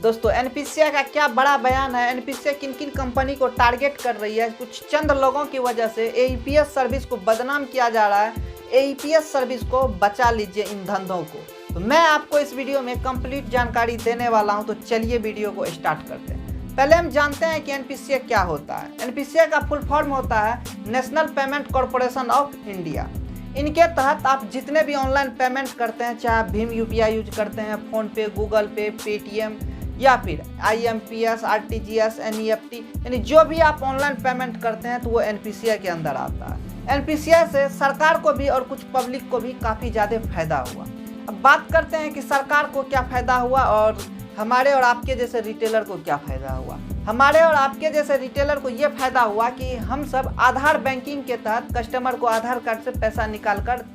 दोस्तों एनपीसीआई का क्या बड़ा बयान है। एनपीसीआई किन किन कंपनी को टारगेट कर रही है। कुछ चंद लोगों की वजह से एईपीएस सर्विस को बदनाम किया जा रहा है। एईपीएस सर्विस को बचा लीजिए इन धंधों को। तो मैं आपको इस वीडियो में कंप्लीट जानकारी देने वाला हूं। तो चलिए वीडियो को स्टार्ट करते हैं। पहले हम जानते हैं कि एनपीसीआई क्या होता है। एनपीसीआई का फुल फॉर्म होता है national payment corporation of India. इनके तहत आप जितने भी ऑनलाइन पेमेंट करते हैं, चाहे आप भीम यूपीआई यूज करते हैं, फ़ोन पे, गूगल पे, पेटीएम या फिर आईएमपीएस, आरटीजीएस, एनईएफटी, यानी जो भी आप ऑनलाइन पेमेंट करते हैं तो वो एनपीसीआई के अंदर आता है। एनपीसीआई से सरकार को भी और कुछ पब्लिक को भी काफ़ी ज़्यादा फायदा हुआ। अब बात करते हैं कि सरकार को क्या फ़ायदा हुआ और हमारे और आपके जैसे रिटेलर को क्या फ़ायदा हुआ। हमारे और आपके जैसे रिटेलर को ये फ़ायदा हुआ कि हम सब आधार बैंकिंग के तहत कस्टमर को आधार कार्ड से पैसा निकाल कर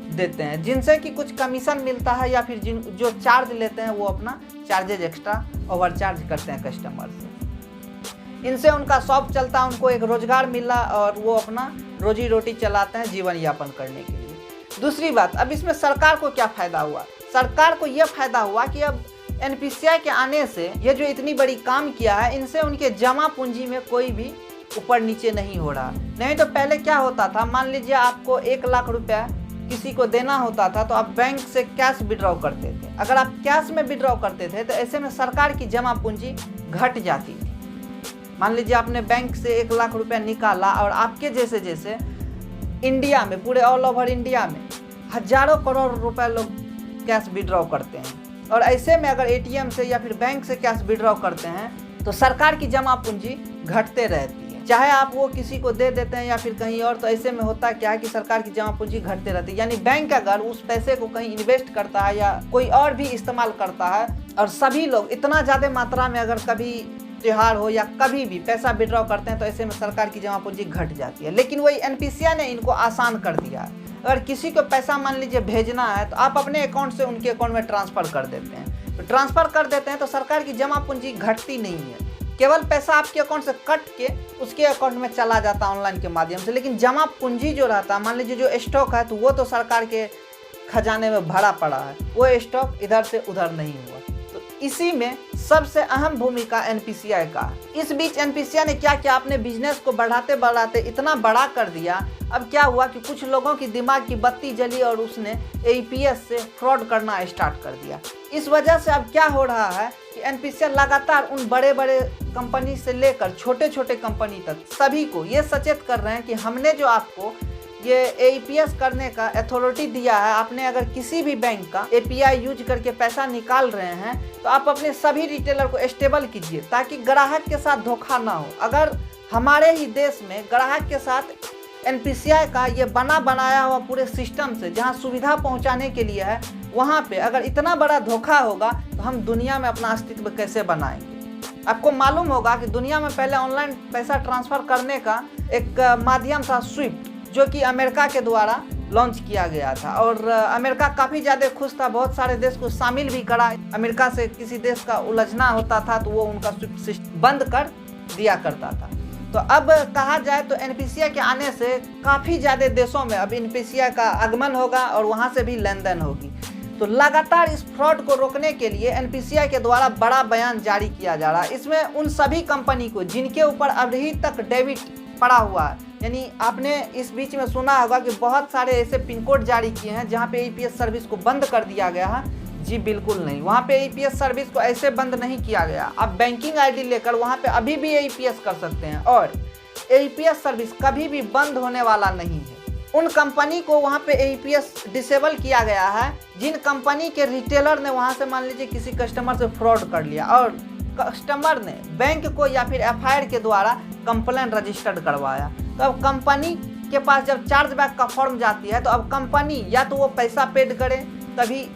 देते हैं, जिनसे कि कुछ कमीशन मिलता है या फिर जो चार्ज लेते हैं वो अपना चार्जेज एक्स्ट्रा ओवरचार्ज करते हैं कस्टमर से। इनसे उनका शॉप चलता है, उनको एक रोजगार मिला और वो अपना रोजी रोटी चलाते हैं जीवन यापन करने के लिए। दूसरी बात, अब इसमें सरकार को क्या फ़ायदा हुआ। सरकार को यह फ़ायदा हुआ कि अब एनपीसीआई के आने से ये जो इतनी बड़ी काम किया है, इनसे उनके जमा पूंजी में कोई भी ऊपर नीचे नहीं हो रहा। नहीं तो पहले क्या होता था, मान लीजिए आपको 1 लाख रुपया किसी को देना होता था तो आप बैंक से कैश विड्रॉ करते थे। अगर आप कैश में विड्रॉ करते थे तो ऐसे में सरकार की जमा पूंजी घट जाती थी। मान लीजिए आपने बैंक से 1 लाख रुपया निकाला और आपके जैसे जैसे इंडिया में, पूरे ऑल ओवर इंडिया में हजारों करोड़ रुपए लोग कैश विड्रॉ करते हैं, और ऐसे में अगर एटीएम से या फिर बैंक से कैश विड्रॉ करते हैं तो सरकार की जमा पूंजी घटते रहती है। चाहे आप वो किसी को दे देते हैं या फिर कहीं और, तो ऐसे में होता क्या है कि सरकार की जमा पूंजी घटते रहती है। यानी बैंक अगर उस पैसे को कहीं इन्वेस्ट करता है या कोई और भी इस्तेमाल करता है और सभी लोग इतना ज़्यादा मात्रा में अगर कभी त्योहार हो या कभी भी पैसा विड्रॉ करते हैं तो ऐसे में सरकार की जमा पूंजी घट जाती है। लेकिन वही एनपीसीआई ने इनको आसान कर दिया है। अगर किसी को पैसा मान लीजिए भेजना है तो आप अपने अकाउंट से उनके अकाउंट में ट्रांसफ़र कर देते हैं। तो ट्रांसफ़र कर देते हैं तो सरकार की जमा पूंजी घटती नहीं है, केवल पैसा आपके अकाउंट से कट के उसके अकाउंट में चला जाता है ऑनलाइन के माध्यम से। लेकिन जमा पूंजी जो रहता है, मान लीजिए जो स्टॉक है, तो वो तो सरकार के खजाने में भरा पड़ा है, वो स्टॉक इधर से उधर नहीं हुआ। तो इसी में सबसे अहम भूमिका एनपीसीआई का है। इस बीच एनपीसीआई ने क्या किया, अपने बिजनेस को बढ़ाते बढ़ाते इतना बड़ा कर दिया। अब क्या हुआ कि कुछ लोगों की दिमाग की बत्ती जली और उसने एईपीएस से फ्रॉड करना स्टार्ट कर दिया। इस वजह से अब क्या हो रहा है कि एनपीसीआई लगातार उन बड़े बड़े कंपनी से लेकर छोटे छोटे कंपनी तक सभी को ये सचेत कर रहे हैं कि हमने जो आपको ये एईपीएस करने का अथॉरिटी दिया है, आपने अगर किसी भी बैंक का एपीआई यूज करके पैसा निकाल रहे हैं तो आप अपने सभी रिटेलर को स्टेबल कीजिए ताकि ग्राहक के साथ धोखा ना हो। अगर हमारे ही देश में ग्राहक के साथ एनपीसीआई का ये बना बनाया हुआ पूरे सिस्टम से जहां सुविधा पहुंचाने के लिए है, वहां पे अगर इतना बड़ा धोखा होगा तो हम दुनिया में अपना अस्तित्व कैसे बनाएंगे। आपको मालूम होगा कि दुनिया में पहले ऑनलाइन पैसा ट्रांसफ़र करने का एक माध्यम था स्विफ्ट, जो कि अमेरिका के द्वारा लॉन्च किया गया था और अमेरिका काफ़ी ज़्यादा खुश था, बहुत सारे देश को शामिल भी करा। अमेरिका से किसी देश का उलझना होता था तो वो उनका स्विफ्ट सिस्टम बंद कर दिया करता था। तो अब कहा जाए तो एनपीसीआई के आने से काफ़ी ज़्यादा देशों में अब एनपीसीआई का आगमन होगा और वहाँ से भी लेन देन होगी। तो लगातार इस फ्रॉड को रोकने के लिए एनपीसीआई के द्वारा बड़ा बयान जारी किया जा रहा है। इसमें उन सभी कंपनी को जिनके ऊपर अभी तक डेबिट पड़ा हुआ है, यानी आपने इस बीच में सुना होगा कि बहुत सारे ऐसे पिन कोड जारी किए हैं जहाँ पे एईपीएस सर्विस को बंद कर दिया गया है। जी बिल्कुल नहीं, वहाँ पे एईपीएस सर्विस को ऐसे बंद नहीं किया गया। आप बैंकिंग आईडी लेकर वहाँ पे अभी भी एईपीएस कर सकते हैं और एईपीएस सर्विस कभी भी बंद होने वाला नहीं है। उन कंपनी को वहाँ पे एईपीएस डिसेबल किया गया है जिन कंपनी के रिटेलर ने वहाँ से मान लीजिए किसी कस्टमर से फ्रॉड कर लिया और कस्टमर ने बैंक को या फिर एफआईआर के द्वारा कंप्लेंट रजिस्टर्ड करवाया। तो अब कंपनी के पास जब चार्ज बैक का फॉर्म जाती है तो अब कंपनी या तो वो पैसा पेड करे, तभी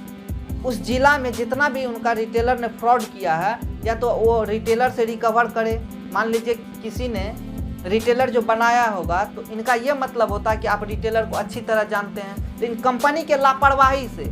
उस जिला में जितना भी उनका रिटेलर ने फ्रॉड किया है या तो वो रिटेलर से रिकवर करे। मान लीजिए किसी ने रिटेलर जो बनाया होगा तो इनका ये मतलब होता है कि आप रिटेलर को अच्छी तरह जानते हैं। तो इन कंपनी के लापरवाही से,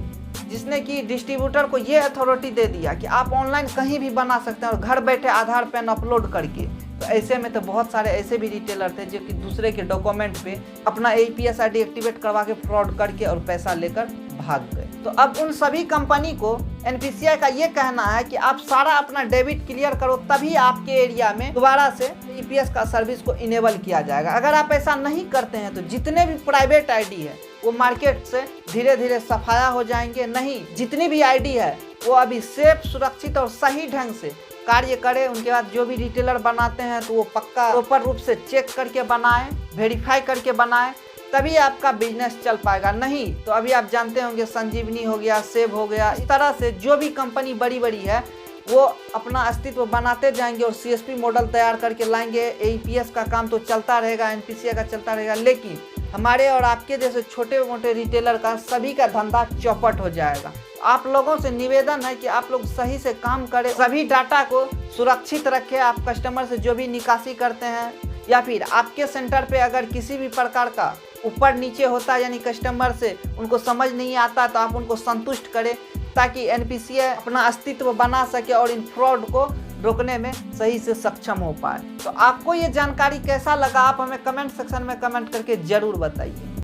जिसने कि डिस्ट्रीब्यूटर को ये अथॉरिटी दे दिया कि आप ऑनलाइन कहीं भी बना सकते हैं और घर बैठे आधार पैन अपलोड करके, तो ऐसे में तो बहुत सारे ऐसे भी रिटेलर थे जो कि दूसरे के डॉक्यूमेंट पे अपना एईपीएस आईडी एक्टिवेट करवा के फ्रॉड करके और पैसा लेकर भाग गए। तो अब उन सभी कंपनी को एनपीसीआई का ये कहना है कि आप सारा अपना डेबिट क्लियर करो, तभी आपके एरिया में दोबारा से ईपीएस का सर्विस को इनेबल किया जाएगा। अगर आप ऐसा नहीं करते हैं तो जितने भी प्राइवेट आईडी है वो मार्केट से धीरे धीरे सफाया हो जाएंगे। नहीं, जितनी भी आईडी है वो अभी सेफ, सुरक्षित और सही ढंग से कार्य करे। उनके बाद जो भी रिटेलर बनाते हैं तो वो पक्का प्रॉपर रूप से चेक करके बनाएं, वेरीफाई करके बनाएं, तभी आपका बिजनेस चल पाएगा। नहीं तो अभी आप जानते होंगे संजीवनी हो गया, सेव हो गया, इस तरह से जो भी कंपनी बड़ी बड़ी है वो अपना अस्तित्व बनाते जाएंगे और सीएसपी मॉडल तैयार करके लाएंगे। एईपीएस का काम तो चलता रहेगा, एनपीसीआई का चलता रहेगा, लेकिन हमारे और आपके जैसे छोटे मोटे रिटेलर का सभी का धंधा चौपट हो जाएगा। आप लोगों से निवेदन है कि आप लोग सही से काम करें, सभी डाटा को सुरक्षित रखें। आप कस्टमर से जो भी निकासी करते हैं या फिर आपके सेंटर पे अगर किसी भी प्रकार का ऊपर नीचे होता है, यानी कस्टमर से उनको समझ नहीं आता, तो आप उनको संतुष्ट करें ताकि एनपीसीआई अपना अस्तित्व बना सके और इन फ्रॉड को रोकने में सही से सक्षम हो पाए। तो आपको ये जानकारी कैसा लगा, आप हमें कमेंट सेक्शन में कमेंट करके जरूर बताइए।